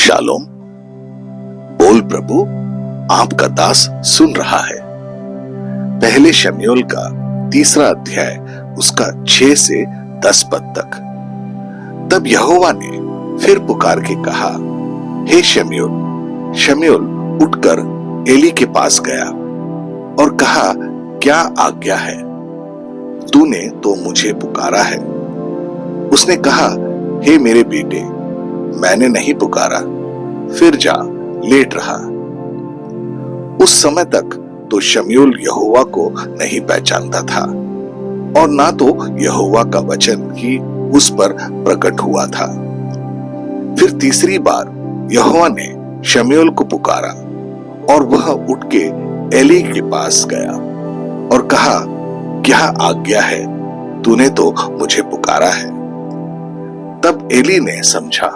Shalom. बोल प्रभु, आपका दास सुन रहा है। पहले शमूएल का 3 अध्याय उसका 6 से 10 पद तक। तब यहोवा ने फिर पुकार के कहा, हे शमूएल। शमूएल उठकर एली के पास गया और कहा, क्या आज्ञा है? तूने तो मुझे पुकारा है। उसने कहा, हे मेरे बेटे, मैंने नहीं पुकारा, फिर जा लेट रहा। उस समय तक तो शमूएल यहोवा को नहीं पहचानता था और ना तो यहोवा का वचन ही उस पर प्रकट हुआ था। फिर तीसरी बार यहोवा ने शमूएल को पुकारा और वह उठ के एली के पास गया और कहा, क्या आज्ञा है? तूने तो मुझे पुकारा है। तब एली ने समझा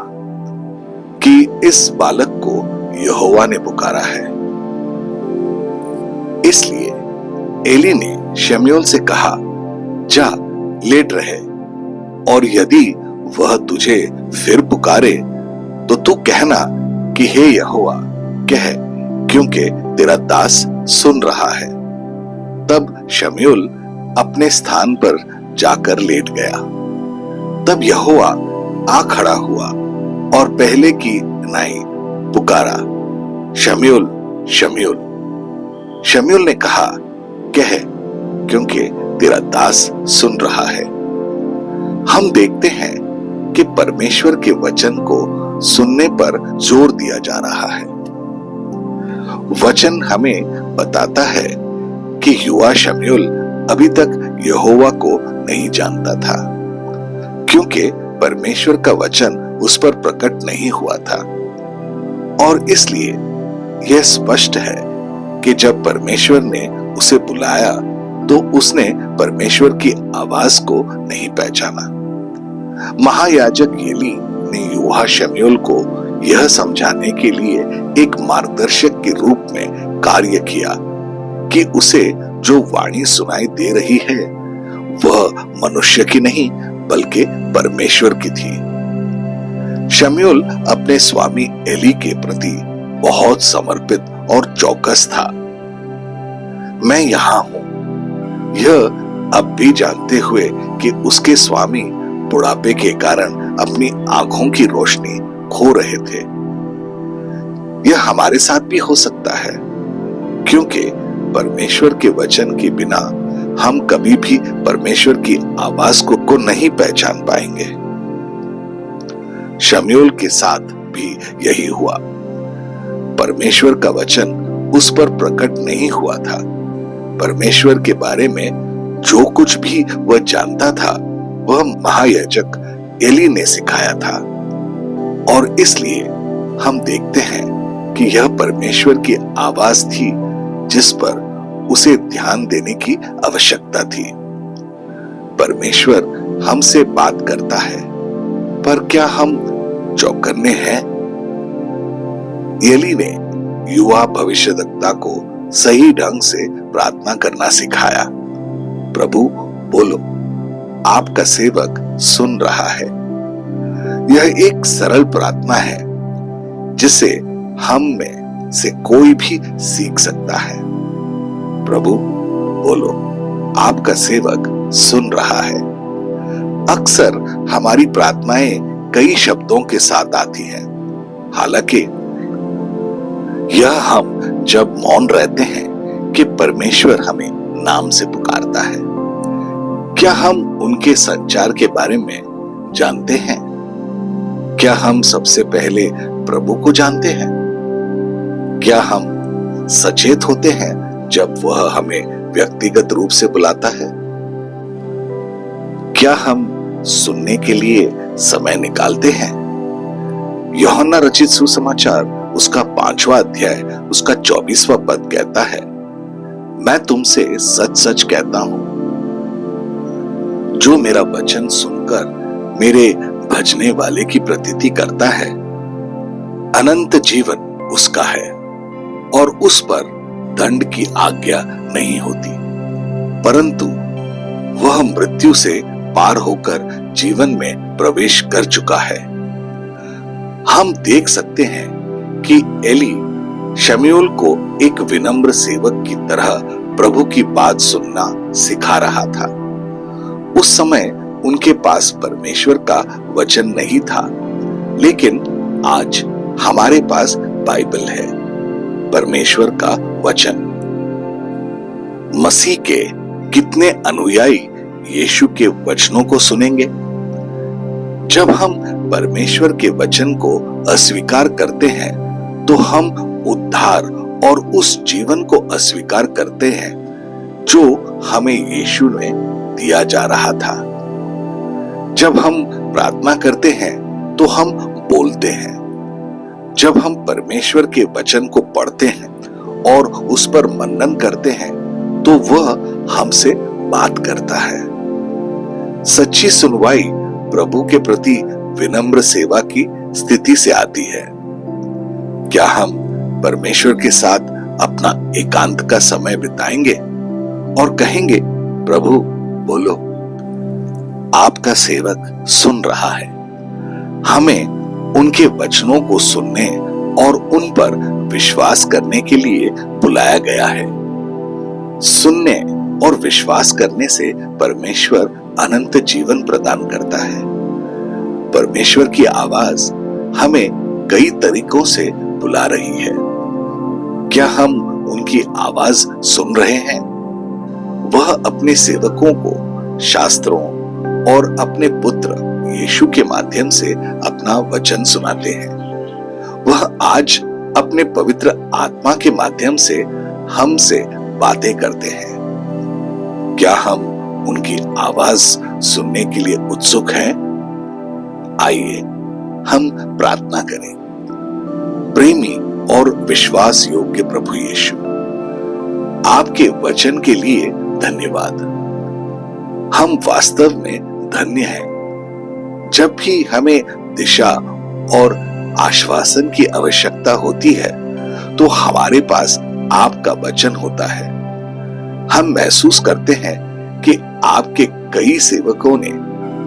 कि इस बालक को यहोवा ने पुकारा है। इसलिए एली ने शमूएल से कहा, जा लेट रहे, और यदि वह तुझे फिर पुकारे तो तू कहना कि हे यहोवा, कह, क्योंकि तेरा दास सुन रहा है। तब शमूएल अपने स्थान पर जाकर लेट गया। तब यहोवा आ खड़ा हुआ और पहले की नाई पुकारा, शमूएल, शमूएल। शमूएल ने कहा, कह, क्योंकि तेरा दास सुन रहा है। हम देखते हैं कि परमेश्वर के वचन को सुनने पर जोर दिया जा रहा है। वचन हमें बताता है कि युवा शमूएल अभी तक यहोवा को नहीं जानता था, क्योंकि परमेश्वर का वचन उस पर प्रकट नहीं हुआ था। और इसलिए यह स्पष्ट है कि जब परमेश्वर ने उसे बुलाया तो उसने परमेश्वर की आवाज को नहीं पहचाना। महायाजक एली ने युवा शमूएल को यह समझाने के लिए एक मार्गदर्शक के रूप में कार्य किया कि उसे जो वाणी सुनाई दे रही है वह मनुष्य की नहीं बल्कि परमेश्वर की थी। शमूएल अपने स्वामी एली के प्रति बहुत समर्पित और चौकस था। मैं यहां हूं, यह अब भी जानते हुए कि उसके स्वामी बुढ़ापे के कारण अपनी आंखों की रोशनी खो रहे थे। यह हमारे साथ भी हो सकता है, क्योंकि परमेश्वर के वचन के बिना हम कभी भी परमेश्वर की आवाज को नहीं पहचान पाएंगे। शमूएल के साथ भी यही हुआ। परमेश्वर का वचन उस पर प्रकट नहीं हुआ था। परमेश्वर के बारे में जो कुछ भी वह जानता था वह महायाजक एली ने सिखाया था, और इसलिए हम देखते हैं कि यह परमेश्वर की आवाज थी जिस पर उसे ध्यान देने की आवश्यकता थी। परमेश्वर हमसे बात करता है, पर क्या हम चौकन्ने हैं? एली ने युवा भविष्यद्वक्ता को सही ढंग से प्रार्थना करना सिखाया। प्रभु बोलो, आपका सेवक सुन रहा है। यह एक सरल प्रार्थना है जिसे हम में से कोई भी सीख सकता है। प्रभु बोलो, आपका सेवक सुन रहा है। अक्सर हमारी प्रार्थनाएं कई शब्दों के साथ आती हैं, हालांकि यह हम जब मौन रहते हैं कि परमेश्वर हमें नाम से पुकारता है। क्या हम उनके संचार के बारे में जानते हैं? क्या हम सबसे पहले प्रभु को जानते हैं? क्या हम सचेत होते हैं जब वह हमें व्यक्तिगत रूप से बुलाता है? क्या हम सुनने के लिए समय निकालते हैं? यूहन्ना रचित सुसमाचार उसका 5वां अध्याय उसका 24वां पद कहता है, मैं तुमसे सच सच कहता हूं, जो मेरा वचन सुनकर मेरे भजने वाले की प्रतीति करता है, अनंत जीवन उसका है और उस पर दंड की आज्ञा नहीं होती, परंतु वह मृत्यु से पार होकर जीवन में प्रवेश कर चुका है। हम देख सकते हैं कि एली शमूएल को एक विनम्र सेवक की तरह प्रभु की बात सुनना सिखा रहा था। उस समय उनके पास परमेश्वर का वचन नहीं था, लेकिन आज हमारे पास बाइबल है, परमेश्वर का वचन। मसीह के कितने अनुयायी यीशु के वचनों को सुनेंगे? जब हम परमेश्वर के वचन को अस्वीकार करते हैं तो हम उद्धार और उस जीवन को अस्वीकार करते हैं जो हमें यीशु ने दिया जा रहा था। जब हम प्रार्थना करते हैं तो हम बोलते हैं। जब हम परमेश्वर के वचन को पढ़ते हैं और उस पर मनन करते हैं तो वह हमसे बात करता है। सच्ची सुनवाई प्रभु के प्रति विनम्र सेवा की स्थिति से आती है। क्या हम परमेश्वर के साथ अपना एकांत का समय बिताएंगे और कहेंगे, प्रभु बोलो, आपका सेवक सुन रहा है। हमें उनके वचनों को सुनने और उन पर विश्वास करने के लिए बुलाया गया है। सुनने और विश्वास करने से परमेश्वर अनंत जीवन प्रदान करता है। परमेश्वर की आवाज हमें कई तरीकों से बुला रही है। क्या हम उनकी आवाज सुन रहे हैं? वह अपने सेवकों को शास्त्रों और अपने पुत्र यीशु के माध्यम से अपना वचन सुनाते हैं। वह आज अपने पवित्र आत्मा के माध्यम से हमसे बातें करते हैं। क्या हम उनकी आवाज सुनने के लिए उत्सुक हैं? आइए हम प्रार्थना करें। प्रेमी और विश्वास योग्य प्रभु यीशु, आपके वचन के लिए धन्यवाद। हम वास्तव में धन्य हैं। जब भी हमें दिशा और आश्वासन की आवश्यकता होती है तो हमारे पास आपका वचन होता है। हम महसूस करते हैं कि आपके कई सेवकों ने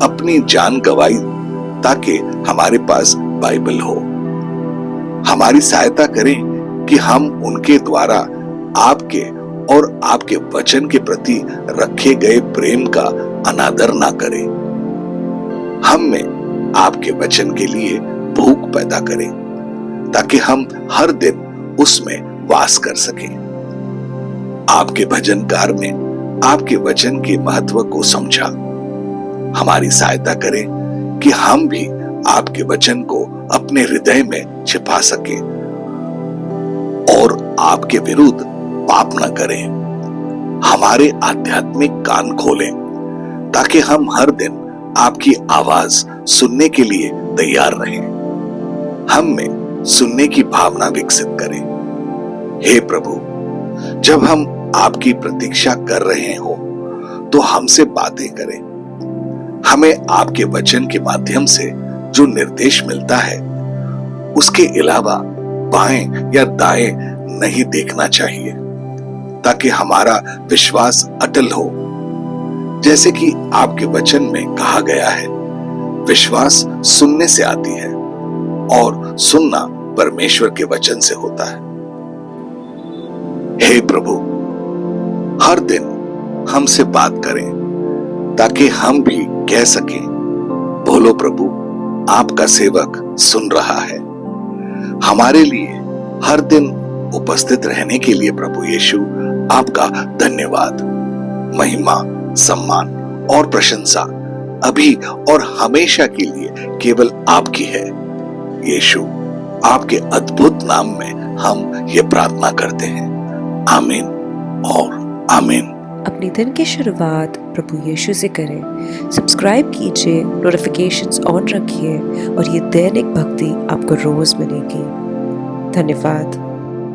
अपनी जान गंवाई ताकि हमारे पास बाइबल हो। हमारी सहायता करें कि हम उनके द्वारा आपके और आपके वचन के प्रति रखे गए प्रेम का अनादर ना करें। हम में आपके वचन के लिए भूख पैदा करें ताकि हम हर दिन उसमें वास कर सकें। आपके भजनकार में आपके वचन के महत्व को समझा। हमारी सहायता करें कि हम भी आपके वचन को अपने हृदय में छिपा सकें और आपके विरुद्ध पाप न करें। हमारे आध्यात्मिक कान खोलें ताकि हम हर दिन आपकी आवाज सुनने के लिए तैयार रहें। हम में सुनने की भावना विकसित करें। हे प्रभु, जब हम आपकी प्रतीक्षा कर रहे हो तो हमसे बातें करें। हमें आपके वचन के माध्यम से जो निर्देश मिलता है उसके अलावा बाएं या दाएं नहीं देखना चाहिए ताकि हमारा विश्वास अटल हो। जैसे कि आपके वचन में कहा गया है, विश्वास सुनने से आती है और सुनना परमेश्वर के वचन से होता है। हे प्रभु, हर दिन हमसे बात करें ताकि हम भी कह सकें, बोलो प्रभु, आपका सेवक सुन रहा है। हमारे लिए हर दिन उपस्थित रहने के लिए प्रभु यीशु आपका धन्यवाद। महिमा, सम्मान और प्रशंसा अभी और हमेशा के लिए केवल आपकी है। यीशु, आपके अद्भुत नाम में हम ये प्रार्थना करते हैं। आमीन और आमीन। अपने दिन की शुरुआत प्रभु यीशु से करें। सब्सक्राइब कीजिए, नोटिफिकेशंस ऑन रखिए और ये दैनिक भक्ति आपको रोज मिलेगी। धन्यवाद।